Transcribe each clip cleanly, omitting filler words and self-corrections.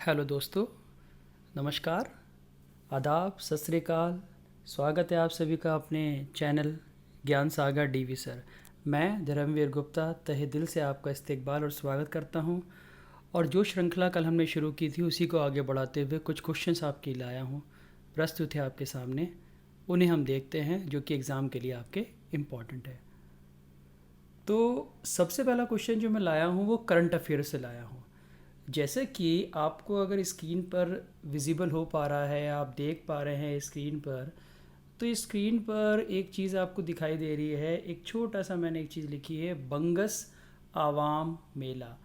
Hello दोस्तों, नमस्कार, आदाब, सत श्री अकाल। स्वागत है आप सभी का अपने चैनल ज्ञान सागर डीवी सर। मैं धर्मवीर गुप्ता तहे दिल से आपका इस्तकबाल और स्वागत करता हूं। और जो श्रृंखला कल हमने शुरू की थी उसी को आगे बढ़ाते हुए कुछ क्वेश्चंस आपके लिए लाया हूं, प्रस्तुत है आपके सामने। उन्हें हम देखते हैं जो कि एग्ज़ाम के लिए आपके इम्पॉर्टेंट है। तो सबसे पहला क्वेश्चन जो मैं लाया हूँ वो करंट अफेयर से लाया हूँ। जैसे कि आपको अगर स्क्रीन पर विजिबल हो पा रहा है, आप देख पा रहे हैं स्क्रीन पर, तो इस स्क्रीन पर एक चीज़ आपको दिखाई दे रही है। एक छोटा सा मैंने एक चीज़ लिखी है, बंगस आवाम मेला।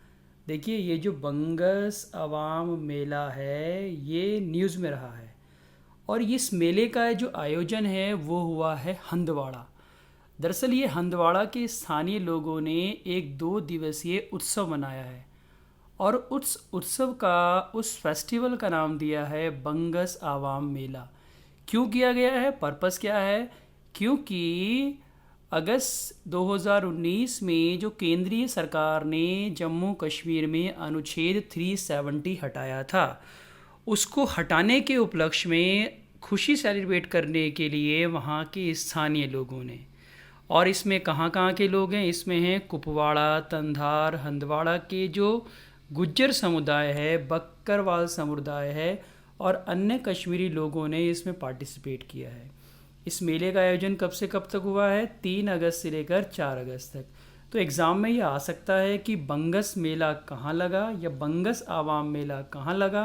देखिए, ये जो बंगस आवाम मेला है ये न्यूज़ में रहा है, और इस मेले का जो आयोजन है वो हुआ है हंदवाड़ा। दरअसल ये हंदवाड़ा के स्थानीय लोगों ने एक 2 दिवसीय उत्सव मनाया है, और उस उत्सव का, उस फेस्टिवल का नाम दिया है बंगस आवाम मेला। क्यों किया गया है, पर्पस क्या है? क्योंकि अगस्त 2019 में जो केंद्रीय सरकार ने जम्मू कश्मीर में अनुच्छेद 370 हटाया था, उसको हटाने के उपलक्ष्य में खुशी सेलिब्रेट करने के लिए वहाँ के स्थानीय लोगों ने, और इसमें कहाँ कहाँ के लोग हैं, इसमें हैं कुपवाड़ा, तंधार, हंदवाड़ा के जो गुज्जर समुदाय है, बक्करवाल समुदाय है, और अन्य कश्मीरी लोगों ने इसमें पार्टिसिपेट किया है। इस मेले का आयोजन कब से कब तक हुआ है? 3 अगस्त से लेकर 4 अगस्त तक। तो एग्ज़ाम में ये आ सकता है कि बंगस मेला कहाँ लगा या बंगस आवाम मेला कहाँ लगा।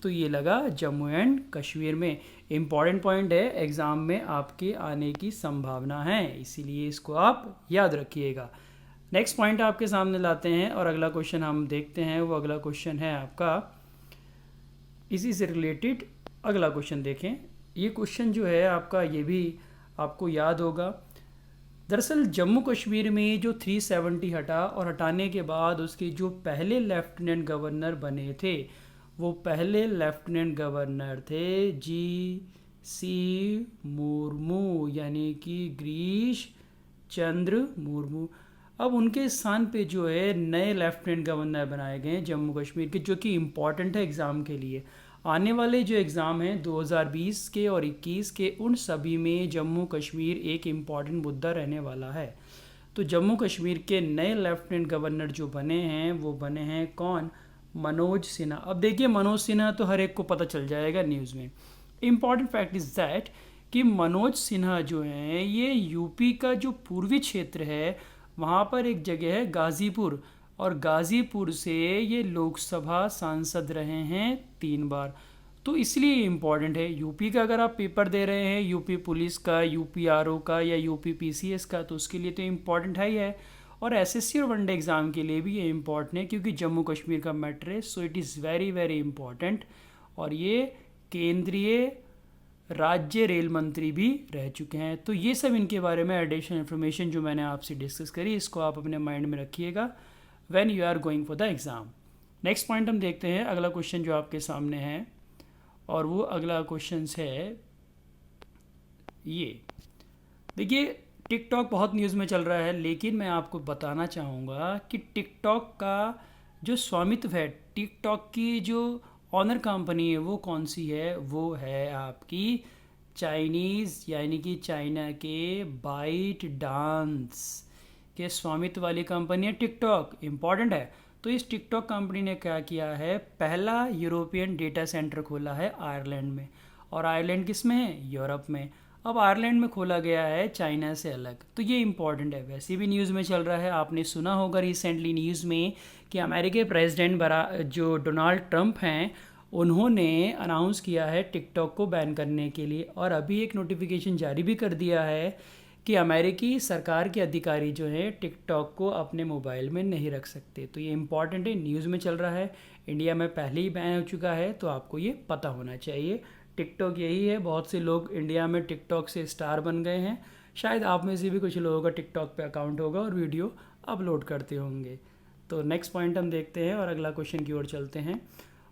तो ये लगा जम्मू एंड कश्मीर में। इम्पॉर्टेंट पॉइंट है, एग्ज़ाम में आपके आने की संभावना है, इसीलिए इसको आप याद रखिएगा। नेक्स्ट पॉइंट आपके सामने लाते हैं और अगला क्वेश्चन हम देखते हैं। वो अगला क्वेश्चन है आपका इसी से रिलेटेड। अगला क्वेश्चन देखें। ये क्वेश्चन जो है आपका, ये भी आपको याद होगा। दरअसल जम्मू कश्मीर में जो 370 हटा, और हटाने के बाद उसके जो पहले लेफ्टिनेंट गवर्नर बने थे, वो पहले लेफ्टिनेंट गवर्नर थे जी मुर्मू, यानी कि गिरीश चंद्र मुर्मू। अब उनके स्थान पे जो है नए लेफ्टिनेंट गवर्नर बनाए गए हैं जम्मू कश्मीर के, जो कि इम्पॉर्टेंट है एग्ज़ाम के लिए। आने वाले जो एग्ज़ाम हैं 2020 के और 21 के, उन सभी में जम्मू कश्मीर एक इम्पॉर्टेंट मुद्दा रहने वाला है। तो जम्मू कश्मीर के नए लेफ्टिनेंट गवर्नर जो बने हैं वो बने हैं कौन? मनोज सिन्हा। अब देखिए, मनोज सिन्हा तो हर एक को पता चल जाएगा न्यूज़ में। इम्पॉर्टेंट फैक्ट इज़ दैट कि मनोज सिन्हा जो हैं ये यूपी का जो पूर्वी क्षेत्र है वहाँ पर एक जगह है गाज़ीपुर, और गाज़ीपुर से ये लोकसभा सांसद रहे हैं 3 बार। तो इसलिए इम्पॉर्टेंट है। यूपी का अगर आप पेपर दे रहे हैं, यूपी पुलिस का, यूपी आरओ का या यूपी पीसीएस का, तो उसके लिए तो इम्पॉर्टेंट है ही है। और एसएससी और वनडे एग्ज़ाम के लिए भी ये इम्पॉर्टेंट है, क्योंकि जम्मू कश्मीर का मैटर है। So it is very very important. और ये केंद्रीय राज्य रेल मंत्री भी रह चुके हैं। तो ये सब इनके बारे में एडिशनल इन्फॉर्मेशन जो मैंने आपसे डिस्कस करी, इसको आप अपने माइंड में रखिएगा when you are going for the exam. Next point हम देखते हैं। अगला क्वेश्चन जो आपके सामने है, और वो अगला क्वेश्चन है ये। देखिए, टिकटॉक बहुत न्यूज़ में चल रहा है, लेकिन मैं आपको बताना चाहूँगा कि टिकटॉक का जो स्वामित्व है, टिकटॉक की जो ऑनर कंपनी है वो कौन सी है? वो है आपकी चाइनीज़, यानी कि चाइना के बाइट डांस के स्वामित्व वाली कंपनी है टिकटॉक। इम्पॉर्टेंट है। तो इस टिकटॉक कंपनी ने क्या किया है? पहला यूरोपियन डेटा सेंटर खोला है आयरलैंड में। और आयरलैंड किस में है? यूरोप में। अब आयरलैंड में खोला गया है चाइना से अलग। तो ये इम्पॉर्टेंट है। वैसे भी न्यूज़ में चल रहा है, आपने सुना होगा रिसेंटली न्यूज़ में कि अमेरिकी प्रेसिडेंट जो डोनाल्ड ट्रंप हैं, उन्होंने अनाउंस किया है टिकटॉक को बैन करने के लिए। और अभी एक नोटिफिकेशन जारी भी कर दिया है कि अमेरिकी सरकार के अधिकारी जो हैं टिकटॉक को अपने मोबाइल में नहीं रख सकते। तो ये इम्पॉर्टेंट है, न्यूज़ में चल रहा है। इंडिया में पहले ही बैन हो चुका है, तो आपको ये पता होना चाहिए। टिकटॉक यही है, बहुत से लोग इंडिया में टिकटॉक से स्टार बन गए हैं। शायद आप में से भी कुछ लोगों का टिकटॉक पे अकाउंट होगा और वीडियो अपलोड करते होंगे। तो नेक्स्ट पॉइंट हम देखते हैं और अगला क्वेश्चन की ओर चलते हैं।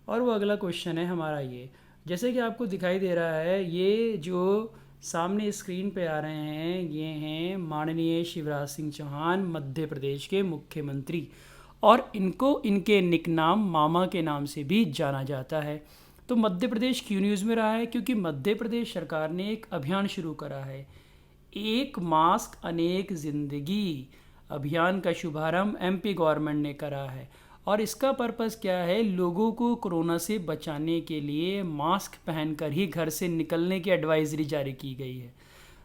और वो अगला क्वेश्चन है हमारा ये। जैसे कि आपको दिखाई दे रहा है, ये जो सामने स्क्रीन पे आ रहे हैं ये हैं माननीय शिवराज सिंह चौहान, मध्य प्रदेश के मुख्यमंत्री। और इनको इनके निकनाम मामा के नाम से भी जाना जाता है। तो मध्य प्रदेश क्यों न्यूज़ में रहा है? क्योंकि मध्य प्रदेश सरकार ने एक अभियान शुरू करा है, एक मास्क अनेक जिंदगी अभियान का शुभारंभ एमपी गवर्नमेंट ने करा है। और इसका पर्पस क्या है? लोगों को कोरोना से बचाने के लिए मास्क पहनकर ही घर से निकलने की एडवाइजरी जारी की गई है,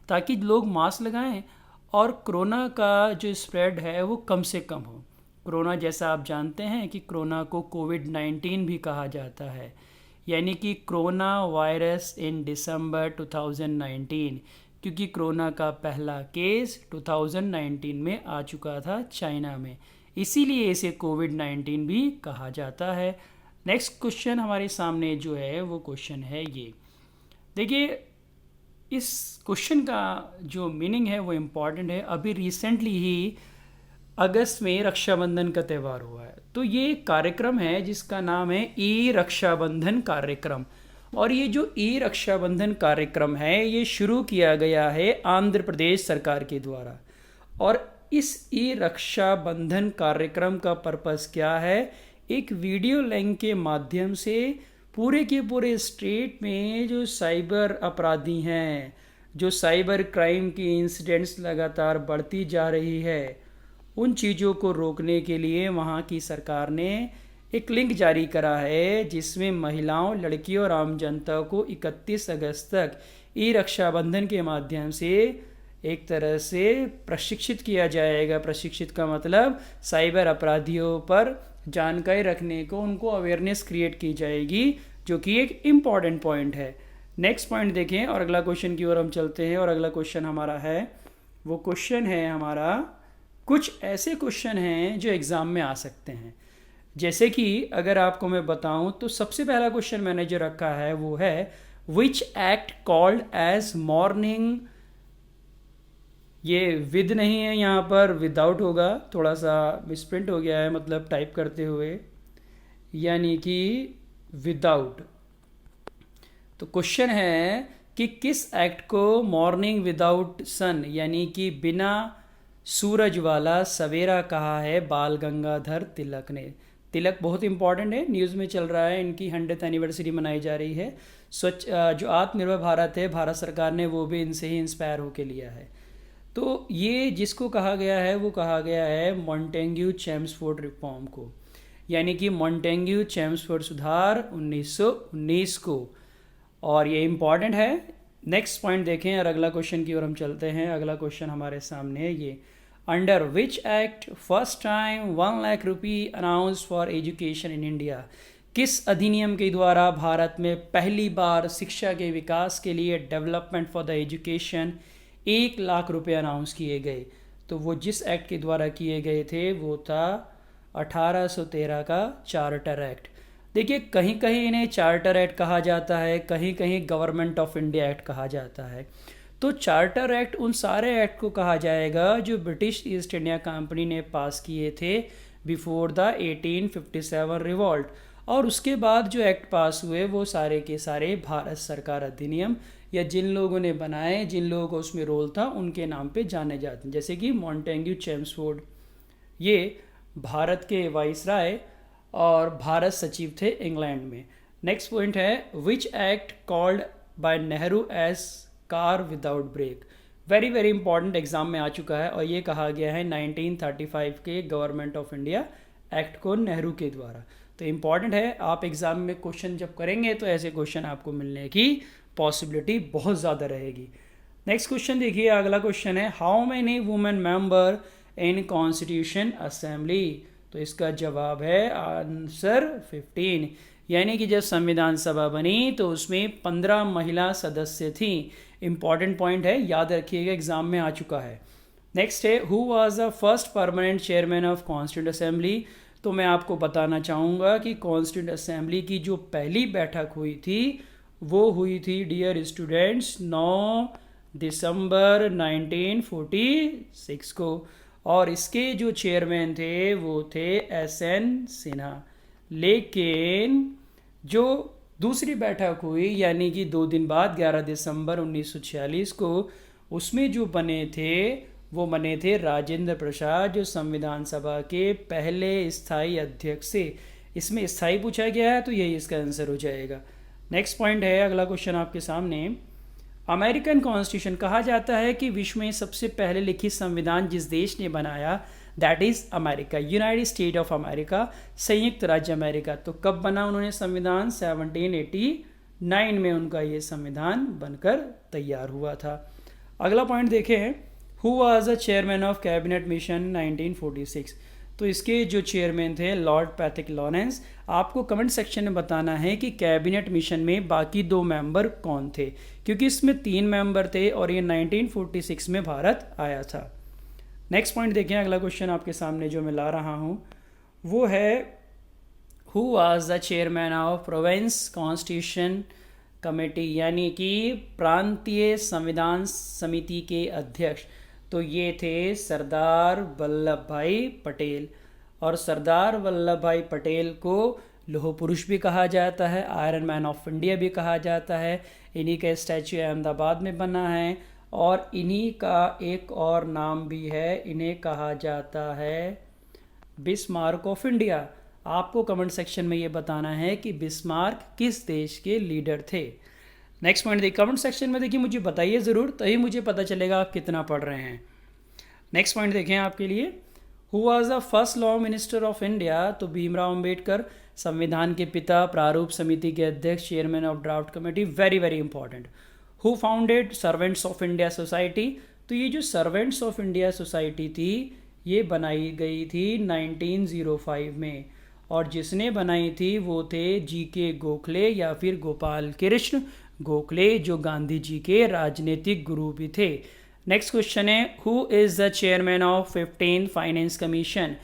ताकि लोग मास्क लगाएं और कोरोना का जो स्प्रेड है वो कम से कम हो। कोरोना, जैसा आप जानते हैं कि कोरोना को कोविड-19 भी कहा जाता है, यानी कि कोरोना वायरस इन दिसंबर 2019, क्योंकि कोरोना का पहला केस 2019 में आ चुका था चाइना में, इसीलिए इसे कोविड-19 भी कहा जाता है। नेक्स्ट क्वेश्चन हमारे सामने जो है वो क्वेश्चन है ये। देखिए, इस क्वेश्चन का जो मीनिंग है वो इम्पॉर्टेंट है। अभी रिसेंटली ही अगस्त में रक्षाबंधन का त्यौहार हुआ है, तो ये एक कार्यक्रम है जिसका नाम है ई रक्षाबंधन कार्यक्रम। और ये जो ई रक्षाबंधन कार्यक्रम है ये शुरू किया गया है आंध्र प्रदेश सरकार के द्वारा। और इस ई रक्षाबंधन कार्यक्रम का पर्पस क्या है? एक वीडियो लिंक के माध्यम से पूरे के पूरे स्टेट में जो साइबर अपराधी हैं, जो साइबर क्राइम की इंसिडेंट्स लगातार बढ़ती जा रही है, उन चीज़ों को रोकने के लिए वहाँ की सरकार ने एक लिंक जारी करा है, जिसमें महिलाओं, लड़कियों और आम जनता को 31 अगस्त तक ई रक्षाबंधन के माध्यम से एक तरह से प्रशिक्षित किया जाएगा। प्रशिक्षित का मतलब साइबर अपराधियों पर जानकारी रखने को, उनको अवेयरनेस क्रिएट की जाएगी, जो कि एक इम्पॉर्टेंट पॉइंट है। नेक्स्ट पॉइंट देखें और अगला क्वेश्चन की ओर हम चलते हैं। और अगला क्वेश्चन हमारा है, वो क्वेश्चन है हमारा, कुछ ऐसे क्वेश्चन हैं जो एग्ज़ाम में आ सकते हैं। जैसे कि अगर आपको मैं बताऊं तो सबसे पहला क्वेश्चन मैंने जो रखा है वो है, which act called as morning, ये विद नहीं है यहाँ पर, विदाउट होगा, थोड़ा सा मिसप्रिंट हो गया है मतलब टाइप करते हुए, यानी कि विदाउट। तो क्वेश्चन है कि किस एक्ट को मॉर्निंग विदाउट सन, यानी कि बिना सूरज वाला सवेरा कहा है बाल गंगाधर तिलक ने। तिलक बहुत इंपॉर्टेंट है, न्यूज़ में चल रहा है, इनकी 100th एनिवर्सरी मनाई जा रही है। स्वच्छ जो आत्मनिर्भर भारत है, भारत सरकार ने वो भी इनसे ही इंस्पायर होकर लिया है। तो ये जिसको कहा गया है वो कहा गया है मॉन्टेग्यू चेम्सफोर्ड रिफॉर्म को, यानी कि मॉन्टेग्यू चेम्सफोर्ड सुधार 1919 को। और ये इम्पॉर्टेंट है। नेक्स्ट पॉइंट देखें और अगला क्वेश्चन की ओर हम चलते हैं। अगला क्वेश्चन हमारे सामने है ये, under which act first time 1 lakh rupee announce for education in India, किस अधिनियम के द्वारा भारत में पहली बार शिक्षा के विकास के लिए, development for the education, 1 lakh रुपए अनाउंस किए गए? तो वो जिस एक्ट के द्वारा किए गए थे वो था 1813 का चार्टर एक्ट। देखिए, कहीं कहीं इन्हें चार्टर एक्ट कहा जाता है, कहीं कहीं गवर्नमेंट ऑफ इंडिया एक्ट कहा जाता है। तो चार्टर एक्ट उन सारे एक्ट को कहा जाएगा जो ब्रिटिश ईस्ट इंडिया कंपनी ने पास किए थे बिफोर द 1857 रिवॉल्ट। और उसके बाद जो एक्ट पास हुए वो सारे के सारे भारत सरकार अधिनियम, या जिन लोगों ने बनाए, जिन लोगों को उसमें रोल था, उनके नाम पे जाने जाते हैं। जैसे कि मॉन्टेग्यू चेम्सफोर्ड, ये भारत के वाइसराय और भारत सचिव थे इंग्लैंड में। नेक्स्ट पॉइंट है, which act called by Nehru as car without brake. Very very important, exam में आ चुका है। और ये कहा गया है 1935 के गवर्नमेंट ऑफ इंडिया एक्ट को नेहरू के द्वारा। तो इम्पॉर्टेंट है, आप एग्जाम में क्वेश्चन जब करेंगे तो ऐसे क्वेश्चन आपको मिलने की पॉसिबिलिटी बहुत ज़्यादा रहेगी। नेक्स्ट क्वेश्चन देखिए, अगला क्वेश्चन है, how many women member in constitution assembly. तो इसका जवाब है आंसर 15, यानी कि जब संविधान सभा बनी तो उसमें 15 महिला सदस्य थी। इंपॉर्टेंट पॉइंट है, याद रखिएगा, एग्जाम में आ चुका है। नेक्स्ट है, who was the first permanent chairman of constituent assembly. तो मैं आपको बताना चाहूँगा कि कॉन्स्टिट्यूंट असेंबली की जो पहली बैठक हुई थी वो हुई थी, डियर स्टूडेंट्स, 9 दिसंबर 1946 को। और इसके जो चेयरमैन थे वो थे SN सिन्हा। लेकिन जो दूसरी बैठक हुई, यानी कि 2 दिन बाद 11 दिसंबर 1946 को, उसमें जो बने थे वो बने थे राजेंद्र प्रसाद, जो संविधान सभा के पहले स्थायी अध्यक्ष थे। इसमें स्थायी पूछा गया है तो यही इसका आंसर हो जाएगा। नेक्स्ट पॉइंट है, अगला क्वेश्चन आपके सामने। अमेरिकन कॉन्स्टिट्यूशन कहा जाता है कि विश्व में सबसे पहले लिखित संविधान जिस देश ने बनाया, that is America, United state of America, संयुक्त राज्य अमेरिका। तो कब बना उन्होंने संविधान? 1789 में उनका ये संविधान बनकर तैयार हुआ था। अगला पॉइंट देखें, who was the chairman of cabinet mission 1946। तो इसके जो चेयरमैन थे लॉर्ड पैथिक लॉरेंस। आपको कमेंट सेक्शन में बताना है कि कैबिनेट मिशन में बाकी 2 मेंबर कौन थे, क्योंकि इसमें 3 मेंबर थे और ये 1946 में भारत आया था। नेक्स्ट पॉइंट देखें, अगला क्वेश्चन आपके सामने जो मैं ला रहा हूँ वो है, who was the chairman of province constitution committee, यानी कि प्रांतीय संविधान समिति के अध्यक्ष। तो ये थे सरदार वल्लभ भाई पटेल। और सरदार वल्लभ भाई पटेल को लौह पुरुष भी कहा जाता है, आयरन मैन ऑफ इंडिया भी कहा जाता है। इन्हीं का स्टैचू अहमदाबाद में बना है और इन्हीं का एक और नाम भी है, इन्हें कहा जाता है बिस्मार्क ऑफ इंडिया। आपको कमेंट सेक्शन में ये बताना है कि बिस्मार्क किस देश के लीडर थे। नेक्स्ट पॉइंट देखिए, कमेंट सेक्शन में देखिए, मुझे बताइए ज़रूर, तभी मुझे पता चलेगा आप कितना पढ़ रहे हैं। नेक्स्ट पॉइंट देखें आपके लिए, who was the first law minister of India. तो भीमराव अंबेडकर, संविधान के पिता, प्रारूप समिति के अध्यक्ष, chairman of draft committee, very very important. Who founded servants of India society. तो ये जो सर्वेंट्स ऑफ इंडिया सोसाइटी थी ये बनाई गई थी 1905 में, और जिसने बनाई थी वो थे GK गोखले या फिर गोपाल कृष्ण गोखले, जो गांधी जी के राजनीतिक गुरु भी थे। नेक्स्ट क्वेश्चन है, who is the chairman of 15th finance commission.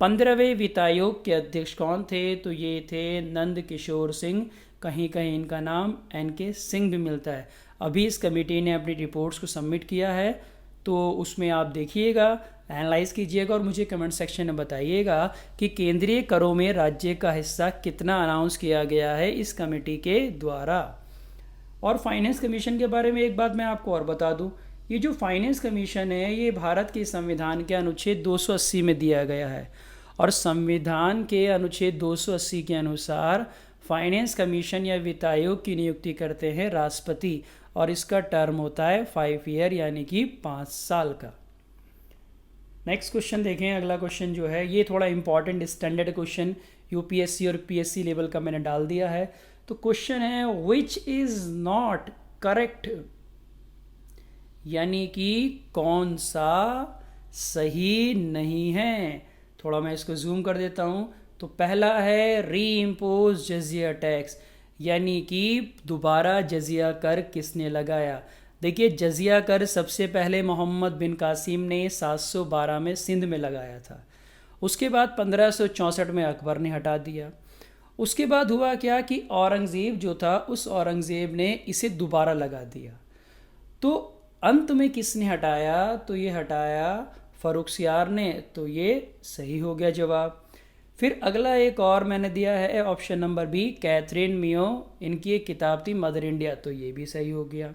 15वें वित्त आयोग के अध्यक्ष कौन थे? तो ये थे नंद किशोर सिंह, कहीं कहीं इनका नाम NK सिंह भी मिलता है। अभी इस कमेटी ने अपनी रिपोर्ट्स को सबमिट किया है, तो उसमें आप देखिएगा, एनालाइज कीजिएगा और मुझे कमेंट सेक्शन में बताइएगा कि केंद्रीय करों में राज्य का हिस्सा कितना अनाउंस किया गया है इस कमेटी के द्वारा। और फाइनेंस कमीशन के बारे में एक बात मैं आपको और बता दूं, ये जो फाइनेंस कमीशन है ये भारत के संविधान के अनुच्छेद 280 में दिया गया है, और संविधान के अनुच्छेद 280 के अनुसार फाइनेंस कमीशन या वित्त आयोग की नियुक्ति करते हैं राष्ट्रपति, और इसका टर्म होता है 5 ईयर यानी कि 5 साल का। नेक्स्ट क्वेश्चन देखें, अगला क्वेश्चन जो है ये थोड़ा इंपॉर्टेंट स्टैंडर्ड क्वेश्चन UPSC और PSC लेवल का मैंने डाल दिया है। तो क्वेश्चन है, विच इज़ नॉट करेक्ट, यानी कि कौन सा सही नहीं है। थोड़ा मैं इसको जूम कर देता हूँ। तो पहला है री इम्पोज जजिया टैक्स, यानी कि दोबारा जजिया कर किसने लगाया। देखिए, जजिया कर सबसे पहले मोहम्मद बिन कासिम ने 712 में सिंध में लगाया था। उसके बाद 1564 में अकबर ने हटा दिया। उसके बाद हुआ क्या कि औरंगज़ेब जो था, उस औरंगज़ेब ने इसे दोबारा लगा दिया। तो अंत में किसने हटाया? तो ये हटाया फ़र्रुखसियार ने। तो ये सही हो गया जवाब। फिर अगला एक और मैंने दिया है ऑप्शन नंबर बी, कैथरीन मियो, इनकी एक किताब थी मदर इंडिया। तो ये भी सही हो गया।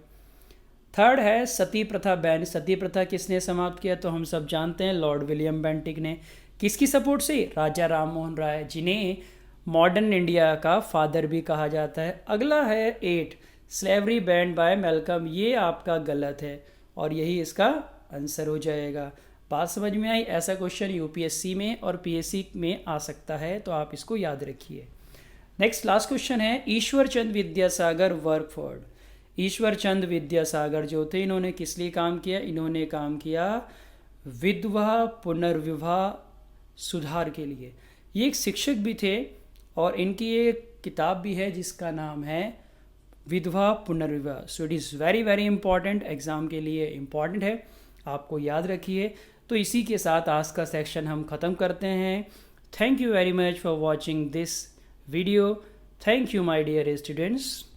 थर्ड है सती प्रथा बैन। सती प्रथा किसने समाप्त किया? तो हम सब जानते हैं लॉर्ड विलियम बेंटिक ने। किसकी सपोर्ट से? राजा राम मोहन राय, जिन्हें मॉडर्न इंडिया का फादर भी कहा जाता है। अगला है 8, स्लेवरी बैंड बाय मेलकम। ये आपका गलत है और यही इसका आंसर हो जाएगा। बात समझ में आई? ऐसा क्वेश्चन UPSC में और PSC में आ सकता है, तो आप इसको याद रखिए। नेक्स्ट लास्ट क्वेश्चन है, ईश्वर चंद विद्यासागर वर्कफोर्ड। ईश्वर चंद विद्यासागर जो थे, इन्होंने किस लिए काम किया? इन्होंने काम किया विधवा पुनर्विवाह सुधार के लिए। ये एक शिक्षक भी थे और इनकी एक किताब भी है जिसका नाम है विधवा पुनर्विवाह। So it is very very important, exam के लिए इम्पॉर्टेंट है, आपको याद रखिए। तो इसी के साथ आज का सेक्शन हम ख़त्म करते हैं। Thank you very much for watching this video. Thank you my dear students.